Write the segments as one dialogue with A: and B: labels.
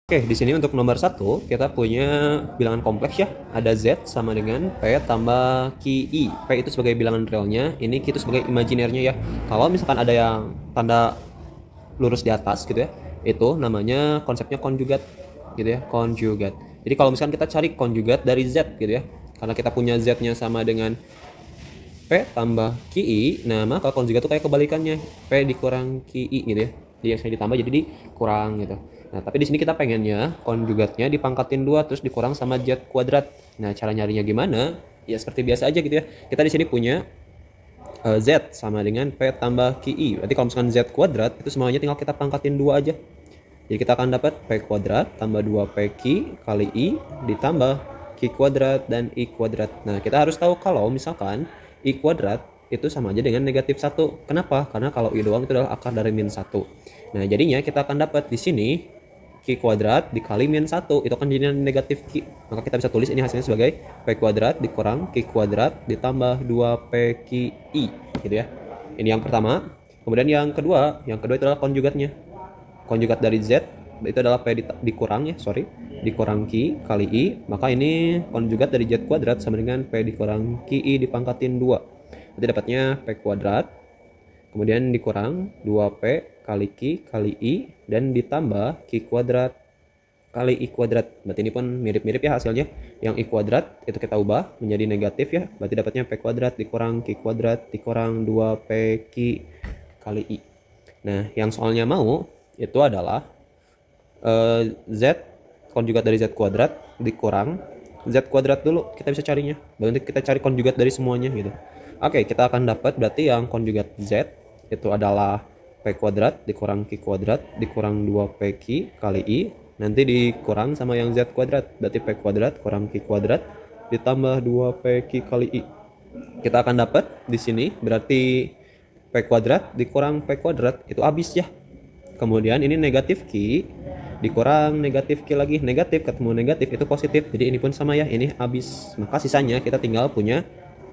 A: Oke, di sini untuk nomor satu kita punya bilangan kompleks ya. Ada Z sama dengan P tambah QI. P itu sebagai bilangan realnya, ini Q itu sebagai imajinernya ya. Kalau misalkan ada yang tanda lurus di atas gitu ya, itu namanya konsepnya konjugat gitu ya, konjugat. Jadi kalau misalkan kita cari konjugat dari Z gitu ya, karena kita punya Z-nya sama dengan P tambah QI, nah maka konjugat itu kayak kebalikannya, P dikurang QI gitu ya. Jadi yang saya ditambah jadi dikurang gitu. Nah, tapi di sini kita pengennya konjugatnya dipangkatin 2 terus dikurang sama Z kuadrat. Nah, cara nyarinya gimana? Ya seperti biasa aja gitu ya. Kita di sini punya Z sama dengan P tambah QI. Berarti kalau misalkan Z kuadrat itu semuanya tinggal kita pangkatin 2 aja. Jadi kita akan dapat P kuadrat tambah 2PQ kali I ditambah Q kuadrat dan I kuadrat. Nah, kita harus tahu kalau misalkan I kuadrat itu sama aja dengan negatif 1. Kenapa? Karena kalau I doang itu adalah akar dari min 1. Nah, jadinya kita akan dapat di sini Q kuadrat dikali min 1. Itu akan jadi negatif Q. Maka kita bisa tulis ini hasilnya sebagai P kuadrat dikurang Q kuadrat ditambah 2PQI. Gitu ya. Ini yang pertama. Kemudian yang kedua itu adalah konjugatnya. Konjugat dari Z itu adalah P dikurang dikurang Q kali I, maka ini konjugat dari Z kuadrat sama dengan P dikurang QI dipangkatin 2. Nanti dapatnya P kuadrat kemudian dikurang 2P kali Q kali I dan ditambah Q kuadrat kali I kuadrat. Berarti ini pun mirip-mirip ya hasilnya. Yang I kuadrat itu kita ubah menjadi negatif ya, berarti dapatnya P kuadrat dikurang Q kuadrat dikurang 2PQ kali I. Nah, yang soalnya mau itu adalah Z konjugat dari Z kuadrat dikurang Z kuadrat dulu, kita bisa carinya. Nanti kita cari konjugat dari semuanya gitu. Oke, kita akan dapat berarti yang konjugat Z itu adalah P kuadrat dikurang Q kuadrat dikurang 2PQ kali I, nanti dikurang sama yang Z kuadrat, berarti P kuadrat kurang Q kuadrat ditambah 2PQ kali I. Kita akan dapat di sini berarti P kuadrat dikurang P kuadrat itu habis ya. Kemudian ini negatif Q dikurang negatif Q lagi, negatif ketemu negatif itu positif. Jadi ini pun sama ya, ini habis. Maka sisanya kita tinggal punya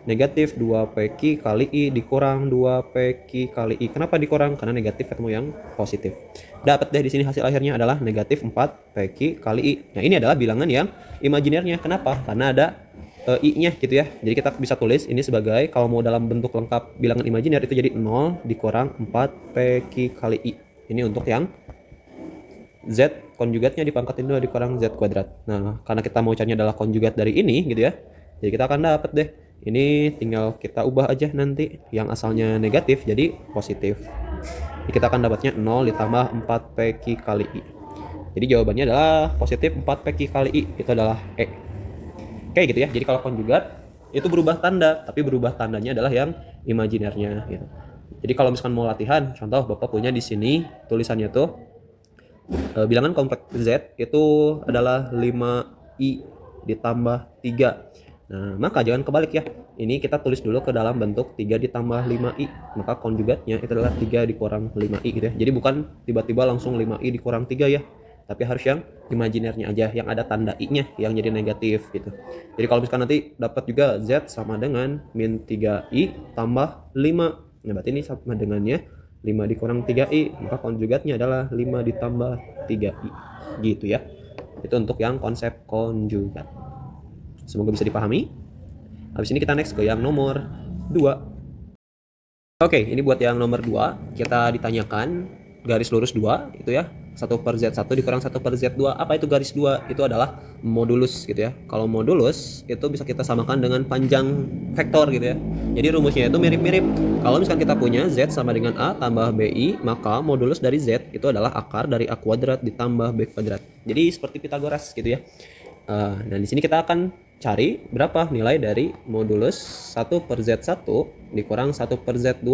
A: negatif 2PQ kali I dikurang 2PQ kali I. Kenapa dikurang? Karena negatif ketemu yang positif. Dapat deh di sini hasil akhirnya adalah negatif 4PQ kali I. Nah, ini adalah bilangan yang imajinernya. Kenapa? Karena ada I-nya gitu ya. Jadi kita bisa tulis ini sebagai, kalau mau dalam bentuk lengkap bilangan imajiner itu jadi 0 dikurang 4PQ kali I. Ini untuk yang Z konjugatnya dipangkatin 2 dikurang Z kuadrat. Nah, karena kita mau carinya adalah konjugat dari ini gitu ya. Jadi kita akan dapat deh. Ini tinggal kita ubah aja nanti. Yang asalnya negatif jadi positif. Jadi kita akan dapatnya 0 ditambah 4PQ kali I. Jadi jawabannya adalah positif 4PQ kali I. Itu adalah E. Oke gitu ya. Jadi kalau konjugat itu berubah tanda, tapi berubah tandanya adalah yang imajinernya gitu. Jadi kalau misalkan mau latihan, contoh Bapak punya di sini tulisannya tuh bilangan kompleks Z itu adalah 5I ditambah 3. Nah, maka jangan kebalik ya. Ini kita tulis dulu ke dalam bentuk 3 ditambah 5I. Maka konjugatnya itu adalah 3 dikurang 5I gitu ya. Jadi bukan tiba-tiba langsung 5I dikurang 3 ya. Tapi harus yang imajinernya aja, yang ada tanda I-nya yang jadi negatif gitu. Jadi kalau misalkan nanti dapat juga Z sama dengan min 3I tambah 5. Nah, berarti ini sama dengannya 5 dikurang 3I, maka konjugatnya adalah 5 ditambah 3I. Gitu ya. Itu untuk yang konsep konjugat. Semoga bisa dipahami. Habis ini kita next ke yang nomor 2. Oke, ini buat yang nomor 2. Kita ditanyakan garis lurus 2 itu ya. 1 per Z1 dikurang 1 per Z2. Apa itu garis 2? Itu adalah modulus gitu ya. Kalau modulus itu bisa kita samakan dengan panjang vektor gitu ya. Jadi rumusnya itu mirip-mirip. Kalau misalkan kita punya Z sama dengan A tambah BI, maka modulus dari Z itu adalah akar dari A kuadrat ditambah B kuadrat. Jadi seperti Pitagoras gitu ya. Nah, di sini kita akan cari berapa nilai dari modulus 1 per Z1 dikurang 1 per Z2.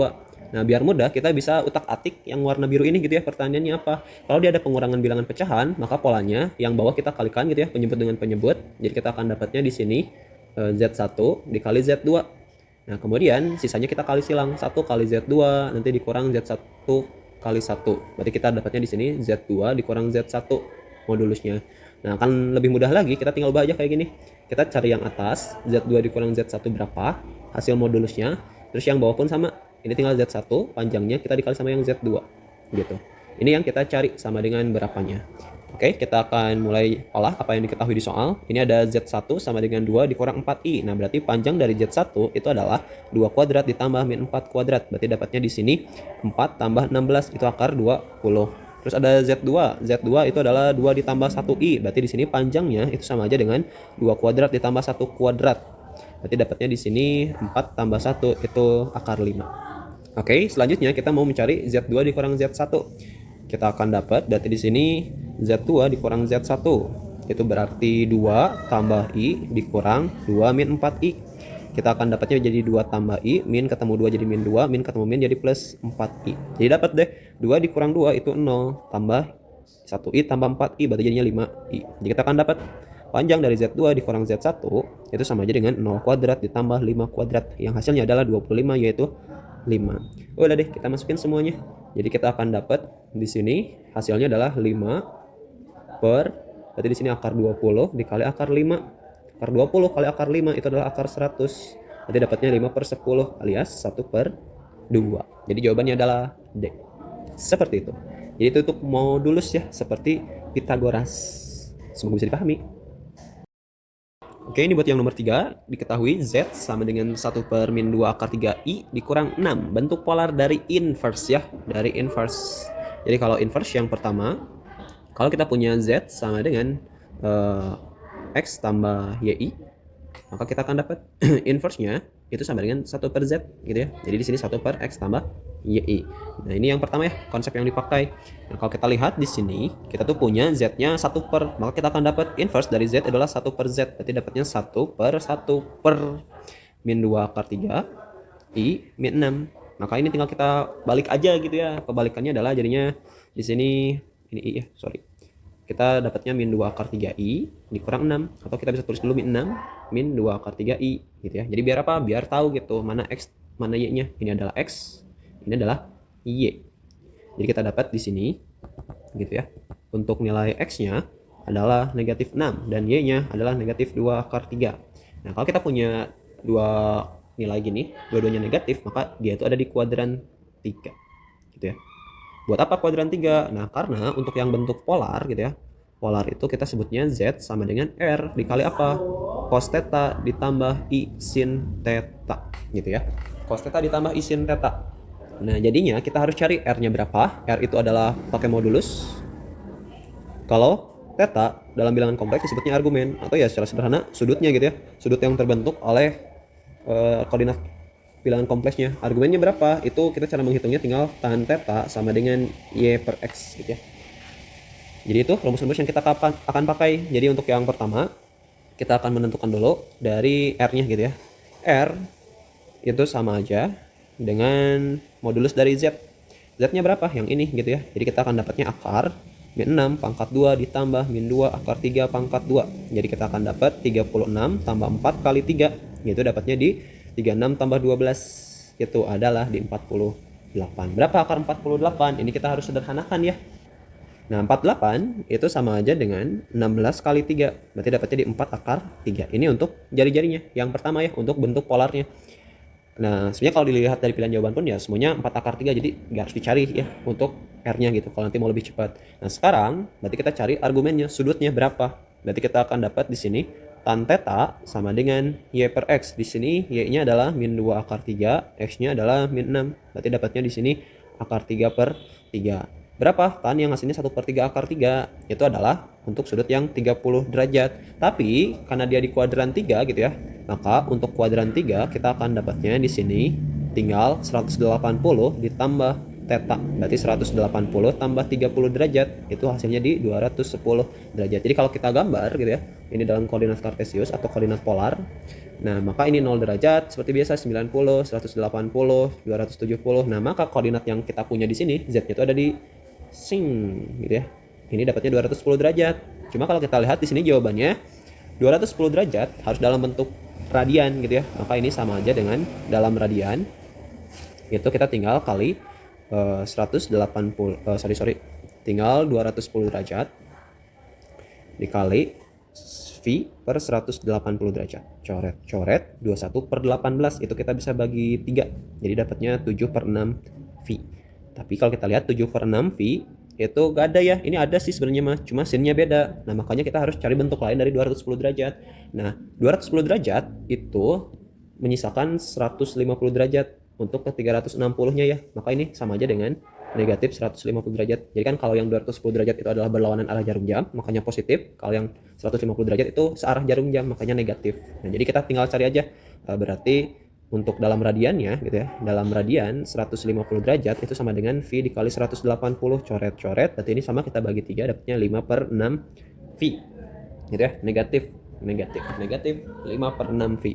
A: Nah, biar mudah kita bisa utak-atik yang warna biru ini gitu ya. Pertanyaannya apa? Kalau dia ada pengurangan bilangan pecahan, maka polanya yang bawah kita kalikan gitu ya, penyebut dengan penyebut. Jadi kita akan dapatnya di sini Z1 dikali Z2. Nah, kemudian sisanya kita kali silang 1 kali Z2 nanti dikurang Z1 kali 1. Berarti kita dapatnya di sini Z2 dikurang Z1 modulusnya. Nah, akan lebih mudah lagi, kita tinggal ubah aja kayak gini. Kita cari yang atas, Z2 dikurang Z1 berapa, hasil modulusnya. Terus yang bawah pun sama. Ini tinggal Z1, panjangnya kita dikali sama yang Z2. Gitu. Ini yang kita cari sama dengan berapanya. Oke, kita akan mulai olah apa yang diketahui di soal. Ini ada Z1 sama dengan 2 dikurang 4I. Nah, berarti panjang dari Z1 itu adalah 2 kuadrat ditambah min 4 kuadrat. Berarti dapatnya di sini 4 tambah 16 itu akar 20. Terus ada Z2. Z2 itu adalah 2 ditambah 1I. Berarti di sini panjangnya itu sama aja dengan 2 kuadrat ditambah 1 kuadrat. Berarti dapatnya di sini 4 tambah 1 itu akar 5. Oke, selanjutnya kita mau mencari Z2 dikurang Z1. Kita akan dapat berarti di sini Z2 dikurang Z1. Itu berarti 2 tambah I dikurang 2 min 4I. Kita akan dapatnya jadi 2 tambah I, min ketemu 2 jadi min 2, min ketemu min jadi plus 4I. Jadi dapat deh, 2 dikurang 2 itu 0, tambah 1I tambah 4I, berarti jadinya 5I. Jadi kita akan dapat panjang dari Z2 dikurang Z1 itu sama aja dengan 0 kuadrat ditambah 5 kuadrat. Yang hasilnya adalah 25, yaitu 5. Udah deh, kita masukin semuanya. Jadi kita akan dapat di sini hasilnya adalah 5 per, berarti di sini akar 20 dikali akar 5. Akar 20 kali akar 5 itu adalah akar 100. Berarti dapatnya 5 per 10 alias 1 per 2. Jadi jawabannya adalah D. Seperti itu. Jadi itu untuk modulus ya, seperti Pitagoras. Semoga bisa dipahami. Oke, ini buat yang nomor 3. Diketahui Z sama dengan 1 per min 2 akar 3I dikurang 6. Bentuk polar dari inverse ya. Dari inverse. Jadi kalau inverse yang pertama, kalau kita punya Z sama dengan X tambah YI, maka kita akan dapat inverse-nya itu sama dengan 1 per Z gitu ya. Jadi di sini 1 per X tambah YI. Nah, ini yang pertama ya, konsep yang dipakai. Nah, kalau kita lihat di sini, kita tuh punya Z-nya 1 per, maka kita akan dapat inverse dari Z adalah 1 per Z. Berarti dapatnya 1 per min 2 akar 3 I min 6. Maka ini tinggal kita balik aja gitu ya. Kebalikannya adalah jadinya di sini ini I ya, sorry. Kita dapatnya min 2 akar 3I dikurang 6. Atau kita bisa tulis dulu min 6, min 2 akar 3I gitu ya. Jadi biar apa? Biar tahu gitu mana X, mana Y-nya. Ini adalah X, ini adalah Y. Jadi kita dapat di sini gitu ya. Untuk nilai X-nya adalah negatif 6 dan Y-nya adalah negatif 2 akar 3. Nah, kalau kita punya dua nilai gini, dua-duanya negatif, maka dia itu ada di kuadran 3 gitu ya. Buat apa kuadran 3? Nah, karena untuk yang bentuk polar gitu ya. Polar itu kita sebutnya Z sama dengan R dikali apa? Cos theta ditambah I sin theta gitu ya. Cos theta ditambah I sin theta. Nah, jadinya kita harus cari R-nya berapa. R itu adalah pakai modulus. Kalau theta dalam bilangan kompleks disebutnya argumen, atau ya secara sederhana sudutnya gitu ya. Sudut yang terbentuk oleh koordinat bilangan kompleksnya. Argumennya berapa? Itu kita cara menghitungnya tinggal tan theta sama dengan Y per X gitu ya. Jadi itu rumus-rumus yang kita akan pakai. Jadi untuk yang pertama, kita akan menentukan dulu dari R-nya gitu ya. R itu sama aja dengan modulus dari Z. Z-nya berapa? Yang ini gitu ya. Jadi kita akan dapatnya akar min 6 pangkat 2 ditambah min 2 akar 3 pangkat 2. Jadi kita akan dapat 36 tambah 4 kali 3. Yaitu dapatnya di 36 tambah 12 itu adalah di 48. Berapa akar 48? Ini kita harus sederhanakan ya. Nah, 48 itu sama aja dengan 16 kali 3. Berarti dapatnya di 4 akar 3. Ini untuk jari-jarinya. Yang pertama ya, untuk bentuk polarnya. Nah, sebenarnya kalau dilihat dari pilihan jawaban pun ya semuanya 4 akar 3. Jadi nggak harus dicari ya untuk R-nya gitu. Kalau nanti mau lebih cepat. Nah, sekarang berarti kita cari argumennya. Sudutnya berapa? Berarti kita akan dapat di sini tan theta sama dengan Y per X. Di sini Y-nya adalah min 2 akar 3, X-nya adalah min 6. Berarti dapatnya di sini akar 3 per 3. Berapa? Kan yang hasilnya 1 per 3 akar 3. Itu adalah untuk sudut yang 30 derajat. Tapi karena dia di kuadran 3 gitu ya, maka untuk kuadran 3 kita akan dapatnya di sini tinggal 180 ditambah theta. Berarti 180 tambah 30 derajat. Itu hasilnya di 210 derajat. Jadi kalau kita gambar gitu ya, ini dalam koordinat kartesius atau koordinat polar. Nah, maka ini 0 derajat seperti biasa 90, 180, 270. Nah, maka koordinat yang kita punya di sini Z-nya itu ada di sing gitu ya. Ini dapatnya 210 derajat. Cuma kalau kita lihat di sini jawabannya 210 derajat harus dalam bentuk radian gitu ya. Maka ini sama aja dengan dalam radian. Itu kita tinggal kali 180 tinggal 210 derajat dikali V per 180 derajat. Coret 21 per 18 itu kita bisa bagi 3. Jadi dapatnya 7 per 6 V. Tapi kalau kita lihat 7 per 6 V itu gak ada ya. Ini ada sih sebenarnya mah, cuma sinnya beda. Nah, makanya kita harus cari bentuk lain dari 210 derajat. Nah, 210 derajat itu menyisakan 150 derajat untuk ke 360-nya ya. Maka ini sama aja dengan negatif 150 derajat. Jadi kan kalau yang 210 derajat itu adalah berlawanan arah jarum jam, makanya positif. Kalau yang 150 derajat itu searah jarum jam, makanya negatif. Nah, jadi kita tinggal cari aja. Berarti untuk dalam radiannya gitu ya, dalam radian 150 derajat itu sama dengan V dikali 180 coret-coret, berarti ini sama kita bagi 3 dapatnya 5/6 V gitu ya, negatif 5/6 V.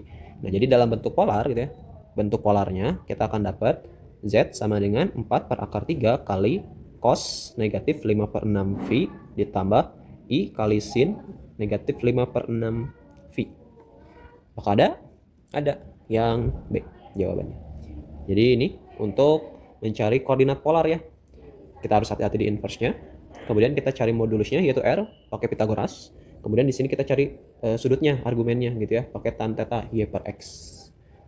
A: Nah, jadi dalam bentuk polar gitu ya, bentuk polarnya kita akan dapat Z sama dengan 4 per akar 3 kali cos negatif 5/6 V ditambah I kali sin negatif 5/6 V. Apakah ada? Ada. Yang B jawabannya. Jadi ini untuk mencari koordinat polar ya. Kita harus hati-hati di inverse-nya. Kemudian kita cari modulusnya yaitu R pakai Pitagoras. Kemudian di sini kita cari sudutnya, argumennya gitu ya, pakai tan theta Y per X.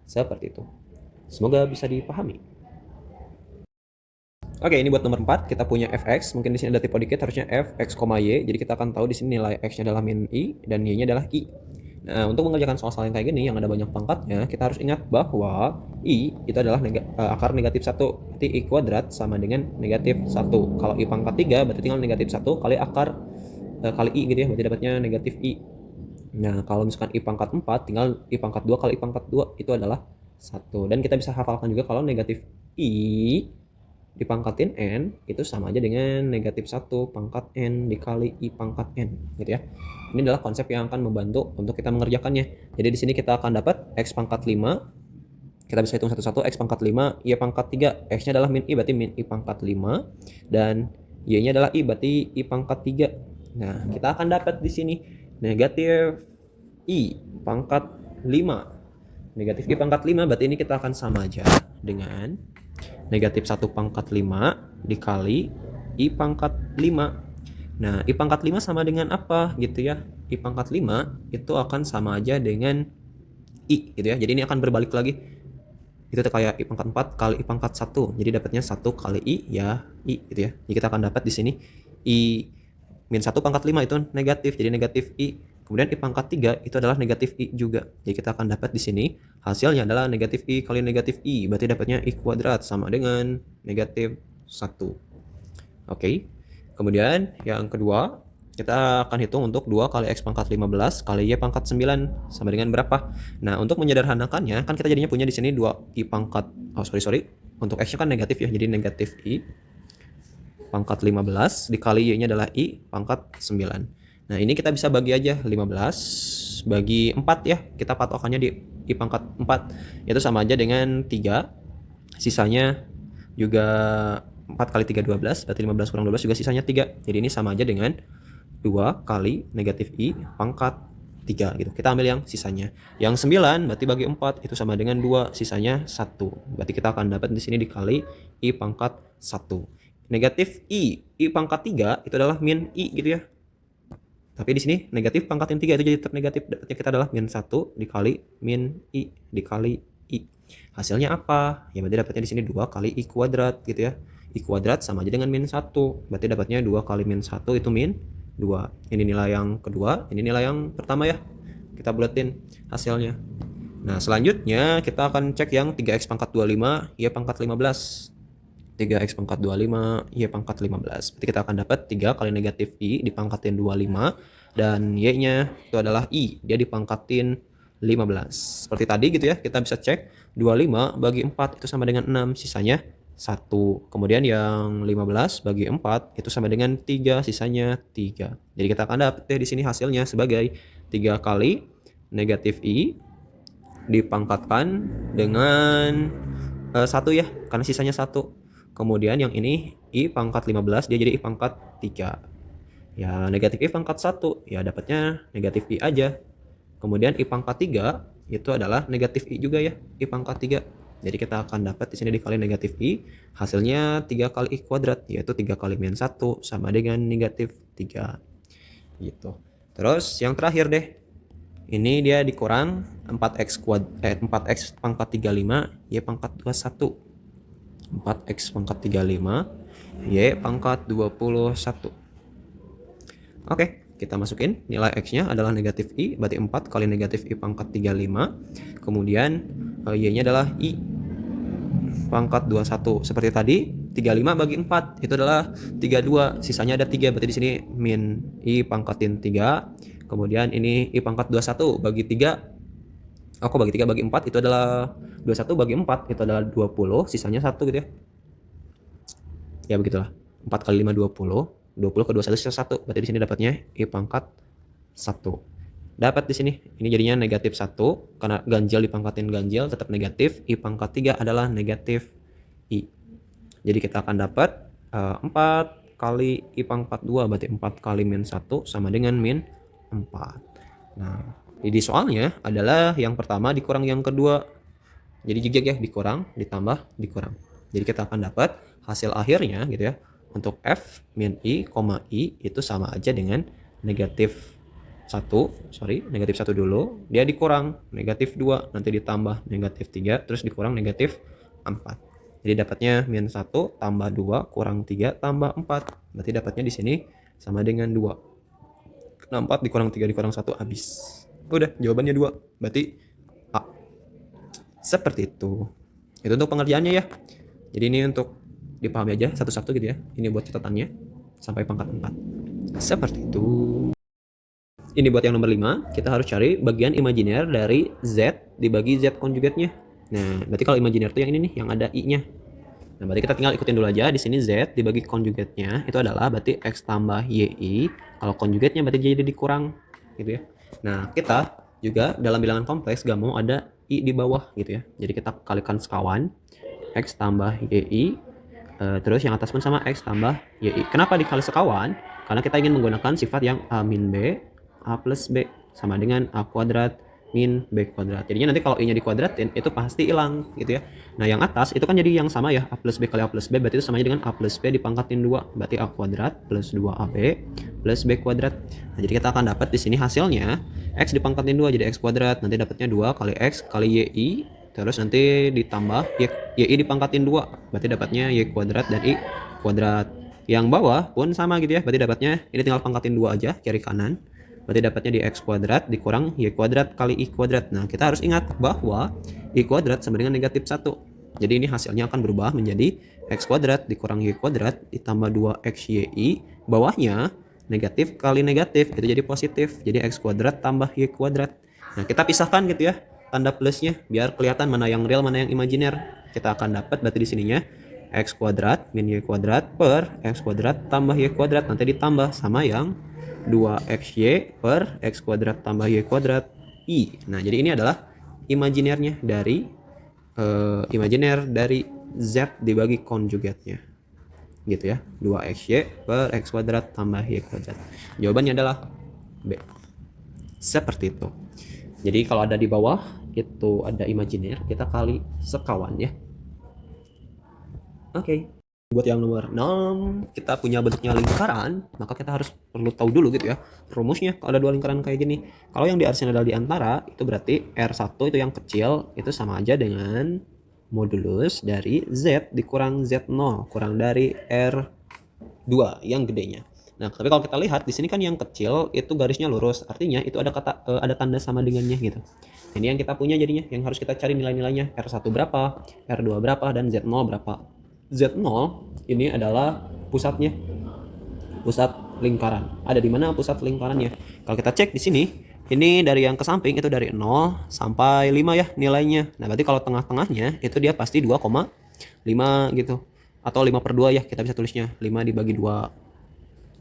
A: Seperti itu. Semoga bisa dipahami. Oke, ini buat nomor 4 kita punya fx. Mungkin di sini ada typo dikit, harusnya fx, y. Jadi kita akan tahu di sini nilai x-nya adalah min i dan y-nya adalah i. Nah, untuk mengerjakan soal-soal yang kayak gini yang ada banyak pangkatnya, kita harus ingat bahwa i itu adalah akar negatif 1. Berarti i kuadrat sama dengan negatif 1. Kalau i pangkat 3 berarti tinggal negatif 1 kali akar kali i gitu ya, berarti dapatnya negatif i. Nah, kalau misalkan i pangkat 4 tinggal i pangkat 2 kali i pangkat 2 itu adalah 1. Dan kita bisa hafalkan juga kalau negatif i dipangkatin n itu sama aja dengan negatif 1 pangkat n dikali i pangkat n gitu ya. Ini adalah konsep yang akan membantu untuk kita mengerjakannya. Jadi di sini kita akan dapat x pangkat 5. Kita bisa hitung satu-satu. X pangkat 5, y pangkat 3. X-nya adalah min i, berarti min i pangkat 5. Dan y-nya adalah i, berarti i pangkat 3. Nah, kita akan dapat di sini negatif i pangkat 5. Negatif i pangkat 5, berarti ini kita akan sama aja dengan negatif 1 pangkat 5 dikali i pangkat 5. Nah, i pangkat 5 sama dengan apa gitu ya? I pangkat 5 itu akan sama aja dengan i gitu ya. Jadi ini akan berbalik lagi. Itu kayak i pangkat 4 kali i pangkat 1. Jadi dapatnya 1 kali i ya i gitu ya. Jadi kita akan dapat di sini i min 1 pangkat 5 itu negatif. Jadi negatif i. Kemudian i pangkat 3 itu adalah negatif i juga. Jadi kita akan dapat di sini hasilnya adalah negatif i kali negatif i. Berarti dapatnya i kuadrat sama dengan negatif 1. Oke. Kemudian yang kedua, kita akan hitung untuk 2 kali x pangkat 15 kali y pangkat 9 sama dengan berapa? Nah, untuk menyederhanakannya, kan kita jadinya punya di sini 2 i pangkat, untuk x-nya kan negatif ya, jadi negatif i pangkat 15 dikali y-nya adalah i pangkat 9. Nah, ini kita bisa bagi aja 15 bagi 4 ya. Kita patokannya di i pangkat 4. Itu sama aja dengan 3. Sisanya juga 4 kali 3 12, berarti 15 kurang 12 juga sisanya 3. Jadi ini sama aja dengan 2 kali negatif i pangkat 3 gitu. Kita ambil yang sisanya. Yang 9 berarti bagi 4 itu sama dengan 2, sisanya 1. Berarti kita akan dapat di sini dikali i pangkat 1. Negatif i pangkat 3 itu adalah min i gitu ya. Tapi di sini negatif pangkat yang 3 itu jadi tetap negatif. Dapatnya kita adalah min 1 dikali min i dikali i. Hasilnya apa? Ya berarti dapatnya di sini 2 kali i kuadrat gitu ya. I kuadrat sama aja dengan min 1. Berarti dapatnya 2 kali min 1 itu min 2. Ini nilai yang kedua, ini nilai yang pertama ya. Kita buletin hasilnya. Nah, selanjutnya kita akan cek yang 3x pangkat 25, y pangkat 15. 3x pangkat 25, y pangkat 15. Berarti kita akan dapat 3 kali negatif i dipangkatin 25. Dan y-nya itu adalah i, dia dipangkatin 15. Seperti tadi gitu ya, kita bisa cek 25 bagi 4 itu sama dengan 6, sisanya 1. Kemudian yang 15 bagi 4 itu sama dengan 3, sisanya 3. Jadi kita akan dapat di sini hasilnya sebagai 3 kali negatif i dipangkatkan dengan 1 ya, karena sisanya 1. Kemudian yang ini i pangkat 15 dia jadi i pangkat 3. Ya, negatif i pangkat 1 ya dapatnya negatif i aja. Kemudian i pangkat 3 itu adalah negatif i juga ya, i pangkat 3. Jadi kita akan dapat di sini dikali negatif i, hasilnya 3 kali i kuadrat, yaitu 3 kali min 1 sama dengan negatif 3. Gitu. Terus yang terakhir deh. Ini dia dikurang 4x pangkat 35 y pangkat 21. 4x pangkat 35 Y pangkat 21. Oke, kita masukin nilai X-nya adalah negatif I, berarti 4 kali negatif I pangkat 35. Kemudian Y-nya adalah I pangkat 21. Seperti tadi, 35 bagi 4 itu adalah 32. Sisanya ada 3, berarti di sini min I pangkatin 3. Kemudian ini I pangkat 21 bagi 3. Aku bagi 3 bagi 4 itu adalah 21 bagi 4 itu adalah 20, sisanya 1 gitu ya. Ya begitulah. 4 kali 5 20. 20 ke 21 sisa 1. Berarti di sini dapatnya I pangkat 1. Dapat di sini. Ini jadinya negatif 1 karena ganjil dipangkatin ganjil tetap negatif. I pangkat 3 adalah negatif I. Jadi kita akan dapat 4 kali I pangkat 2 berarti 4 kali min 1 sama dengan min 4. Nah, jadi soalnya adalah yang pertama dikurang yang kedua. Jadi jigak ya, dikurang, ditambah, dikurang. Jadi kita akan dapat hasil akhirnya gitu ya. Untuk F min I, I itu sama aja dengan negatif 1, negatif 1 dulu, dia dikurang negatif 2, nanti ditambah negatif 3, terus dikurang negatif 4. Jadi dapatnya min 1 tambah 2 kurang 3 tambah 4. Berarti dapatnya di sini sama dengan 2. Nah, 4 dikurang 3 dikurang 1 habis. Udah, jawabannya 2. Berarti A. Seperti itu. Itu untuk pengerjaannya ya. Jadi ini untuk dipahami aja satu-satu gitu ya. Ini buat catatannya sampai pangkat 4. Seperti itu. Ini buat yang nomor 5, kita harus cari bagian imajiner dari Z dibagi Z konjugatnya. Nah, berarti kalau imajiner itu yang ini nih, yang ada I-nya. Nah, berarti kita tinggal ikutin dulu aja. Di sini Z dibagi konjugatnya itu adalah berarti X tambah YI. Kalau konjugatnya berarti jadi dikurang gitu ya. Nah, kita juga dalam bilangan kompleks gak mau ada I di bawah gitu ya. Jadi kita kalikan sekawan X tambah YI. Terus yang atas pun sama X tambah YI. Kenapa dikali sekawan? Karena kita ingin menggunakan sifat yang A min B, A plus B sama dengan A kuadrat min B kuadrat. Jadinya nanti kalau I nya dikuadratin itu pasti hilang gitu ya. Nah yang atas itu kan jadi yang sama ya, A plus B kali A plus B berarti itu sama dengan A plus B dipangkatin 2. Berarti A kuadrat plus 2AB plus B kuadrat. Nah jadi kita akan dapat di sini hasilnya X dipangkatin 2 jadi X kuadrat. Nanti dapatnya 2 kali X kali YI. Terus nanti ditambah YI dipangkatin 2. Berarti dapatnya Y kuadrat dan I kuadrat. Yang bawah pun sama gitu ya. Berarti dapatnya ini tinggal pangkatin 2 aja kiri kanan. Berarti dapatnya di X kuadrat dikurang Y kuadrat kali I kuadrat. Nah, kita harus ingat bahwa I kuadrat sama dengan negatif 1. Jadi ini hasilnya akan berubah menjadi X kuadrat dikurang Y kuadrat ditambah 2XYI. Bawahnya negatif kali negatif, itu jadi positif. Jadi X kuadrat tambah Y kuadrat. Nah, kita pisahkan gitu ya tanda plusnya biar kelihatan mana yang real, mana yang imajiner. Kita akan dapat berarti di sininya X kuadrat min Y kuadrat per X kuadrat tambah Y kuadrat. Nanti ditambah sama yang 2XY per X kuadrat tambah Y kuadrat I. Nah, jadi ini adalah imajinernya dari imajiner dari Z dibagi konjugatnya. Gitu ya. 2XY per X kuadrat tambah Y kuadrat. Jawabannya adalah B. Seperti itu. Jadi kalau ada di bawah itu ada imajiner, kita kali sekawan ya. Oke. Buat yang nomor 6, kita punya bentuknya lingkaran, maka kita harus perlu tahu dulu gitu ya rumusnya kalau ada dua lingkaran kayak gini. Kalau yang di arsin adalah di antara, itu berarti R1 itu yang kecil itu sama aja dengan modulus dari Z dikurang Z0 kurang dari R2 yang gedenya. Nah, tapi kalau kita lihat di sini kan yang kecil itu garisnya lurus, artinya itu ada ada tanda sama dengannya gitu. Ini yang kita punya jadinya, yang harus kita cari nilai-nilainya. R1 berapa, R2 berapa, dan Z0 berapa. Z0 ini adalah pusatnya, pusat lingkaran. Ada di mana pusat lingkarannya? Kalau kita cek di sini, ini dari yang ke samping itu dari 0 sampai 5 ya nilainya. Nah, berarti kalau tengah-tengahnya itu dia pasti 2,5 gitu. Atau 5/2 ya, kita bisa tulisnya 5 dibagi 2.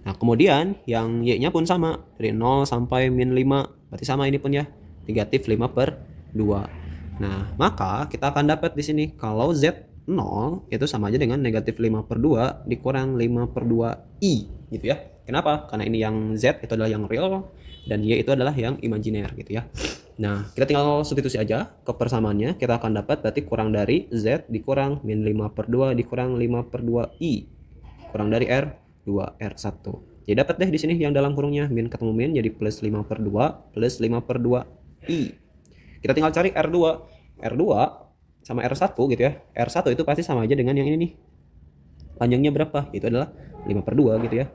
A: Nah, kemudian yang Y-nya pun sama, dari 0 sampai min 5. Berarti sama ini pun ya, negatif 5/2. Nah, maka kita akan dapat di sini kalau Z 0 itu sama aja dengan negatif 5/2 dikurang 5/2I gitu ya. Kenapa? Karena ini yang Z itu adalah yang real dan Y itu adalah yang imajiner gitu ya. Nah, kita tinggal substitusi aja ke persamaannya. Kita akan dapat berarti kurang dari Z dikurang min 5/2 dikurang 5/2I kurang dari R2 R1. Jadi dapat deh di sini yang dalam kurungnya min ketemu min jadi plus 5/2 plus 5/2I. Kita tinggal cari R2. R2 sama R1 gitu ya. R1 itu pasti sama aja dengan yang ini nih. panjangnya berapa? Itu adalah 5/2 gitu ya,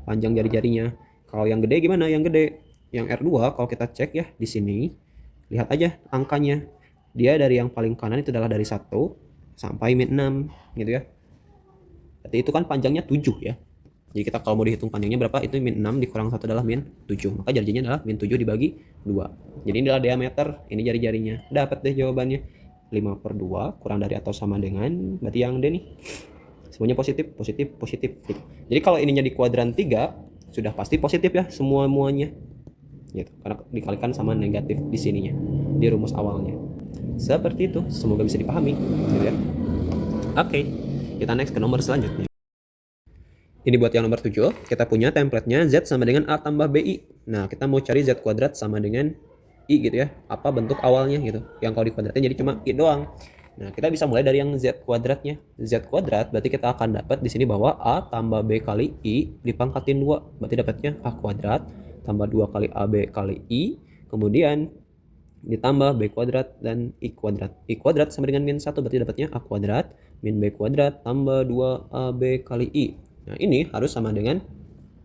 A: panjang jari-jarinya. Kalau yang gede gimana? Yang gede, yang R2 kalau kita cek ya di sini, lihat aja angkanya. Dia dari yang paling kanan itu adalah dari 1 sampai min 6 gitu ya. Berarti itu kan panjangnya 7 ya. Jadi kita kalau mau dihitung panjangnya berapa, itu min 6 dikurang 1 adalah min 7. Maka jari-jarinya adalah min 7 dibagi 2. Jadi ini adalah diameter, ini jari-jarinya. Dapat deh jawabannya. 5/2 kurang dari atau sama dengan, berarti yang D nih. Semuanya positif, positif, positif gitu. Jadi kalau ininya di kuadran 3, sudah pasti positif ya semua-muanya. Gitu. Karena dikalikan sama negatif di sininya, di rumus awalnya. Seperti itu, semoga bisa dipahami gitu ya. Oke, kita next ke nomor selanjutnya. Ini buat yang nomor 7, kita punya template-nya Z sama dengan A tambah BI. Nah, kita mau cari Z kuadrat sama dengan I gitu ya. Apa bentuk awalnya gitu. Yang kalau dikuadratin jadi cuma I doang. Nah, kita bisa mulai dari yang Z kuadratnya. Z kuadrat berarti kita akan dapat di sini bahwa A tambah B kali I dipangkatin 2. Berarti dapatnya A kuadrat tambah 2 kali AB kali I. Kemudian ditambah B kuadrat dan I kuadrat. I kuadrat sama dengan min 1, berarti dapatnya A kuadrat min B kuadrat tambah 2AB kali I. Nah, ini harus sama dengan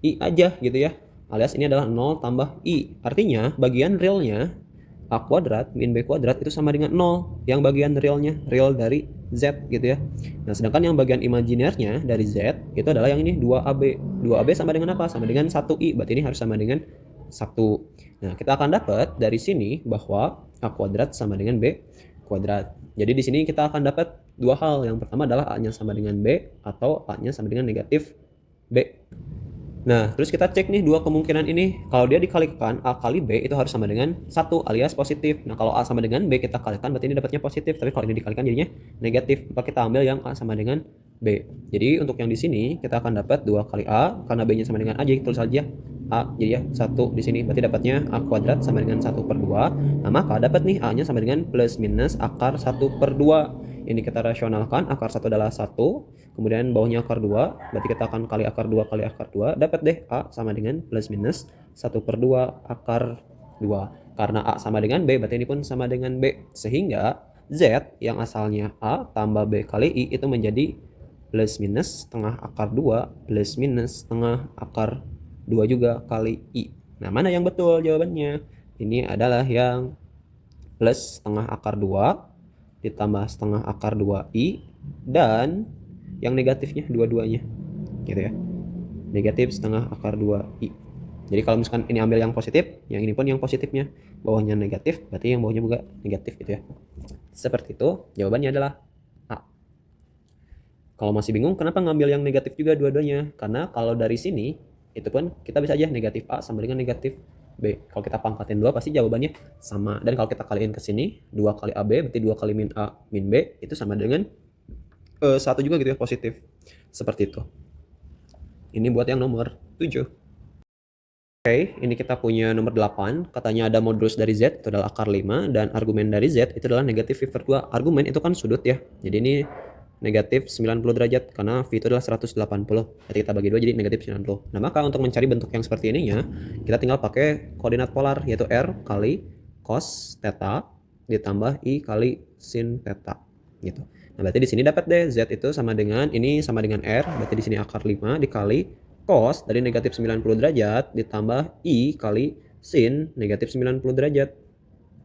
A: I aja gitu ya. Alias ini adalah 0 tambah I. Artinya bagian realnya A kuadrat min B kuadrat itu sama dengan 0. Yang bagian realnya, real dari Z gitu ya. Nah, sedangkan yang bagian imajinernya dari Z itu adalah yang ini 2AB. 2AB sama dengan apa? Sama dengan 1I. Berarti ini harus sama dengan 1. Nah, kita akan dapat dari sini bahwa A kuadrat sama dengan B kuadrat. Jadi di sini kita akan dapat dua hal. Yang pertama adalah A-nya sama dengan B atau A-nya sama dengan negatif B. Nah, terus kita cek nih dua kemungkinan ini. Kalau dia dikalikan A kali B itu harus sama dengan 1 alias positif. Nah, kalau A sama dengan B kita kalikan berarti ini dapatnya positif. Tapi kalau ini dikalikan jadinya negatif. Maka kita ambil yang A sama dengan B. Jadi untuk yang di sini kita akan dapat 2 kali A. Karena B-nya sama dengan A, jadi tulis saja A. Jadi ya 1 di sini. Berarti dapatnya A kuadrat sama dengan 1/2. Nah, maka dapat nih A-nya sama dengan plus minus akar 1/2. Ini kita rasionalkan, akar 1 adalah 1, kemudian bawahnya akar 2, berarti kita akan kali akar 2 kali akar 2, dapat deh A sama dengan plus minus 1/2 akar 2. Karena A sama dengan B, berarti ini pun sama dengan B. Sehingga Z yang asalnya A tambah B kali I itu menjadi plus minus setengah akar 2 plus minus setengah akar 2 juga kali I. Nah, mana yang betul jawabannya? Ini adalah yang plus setengah akar 2 ditambah setengah akar 2i dan yang negatifnya dua-duanya gitu ya, negatif setengah akar 2i. Jadi kalau misalkan ini ambil yang positif, yang ini pun yang positifnya, bawahnya negatif, berarti yang bawahnya juga negatif gitu ya. Seperti itu, jawabannya adalah A. Kalau masih bingung kenapa ngambil yang negatif juga dua-duanya, karena kalau dari sini itu pun kita bisa aja negatif A sama dengan negatif B. Kalau kita pangkatin 2 pasti jawabannya sama. Dan kalau kita kaliin ke sini 2 kali AB berarti 2 kali min A min B itu sama dengan 1 juga gitu ya, positif. Seperti itu. Ini buat yang nomor 7. Oke, ini kita punya nomor 8. Katanya ada modulus dari Z itu adalah akar 5 dan argumen dari Z itu adalah negatif V/2. Argumen itu kan sudut ya. Jadi ini negatif 90 derajat karena V itu adalah 180. Berarti kita bagi 2 jadi negatif 90. Nah, maka untuk mencari bentuk yang seperti ininya, kita tinggal pakai koordinat polar yaitu R kali cos theta ditambah I kali sin theta gitu. Nah, berarti di sini dapat deh Z itu sama dengan ini sama dengan R, berarti di sini akar 5 dikali cos dari negatif 90 derajat ditambah I kali sin negatif 90 derajat.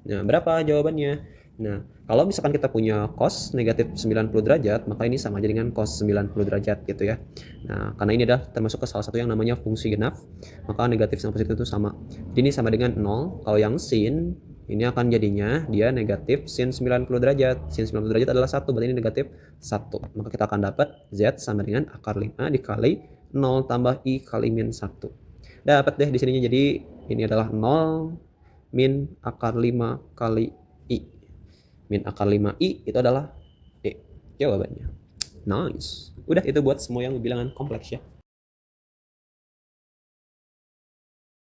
A: Nah, berapa jawabannya? Nah, kalau misalkan kita punya cos negatif 90 derajat, maka ini sama aja dengan cos 90 derajat gitu ya. Nah, karena ini adalah termasuk ke salah satu yang namanya fungsi genap, maka negatif sama positif itu sama. Jadi ini sama dengan 0. Kalau yang sin, ini akan jadinya dia negatif sin 90 derajat. Sin 90 derajat adalah 1, berarti ini negatif 1. Maka kita akan dapat Z sama dengan akar 5 dikali 0 tambah I kali min 1. Dapat deh di sininya, jadi ini adalah 0 min akar 5 kali I. Min akar 5i itu adalah D jawabannya. Nice. Udah, itu buat semua yang bilangan kompleks ya.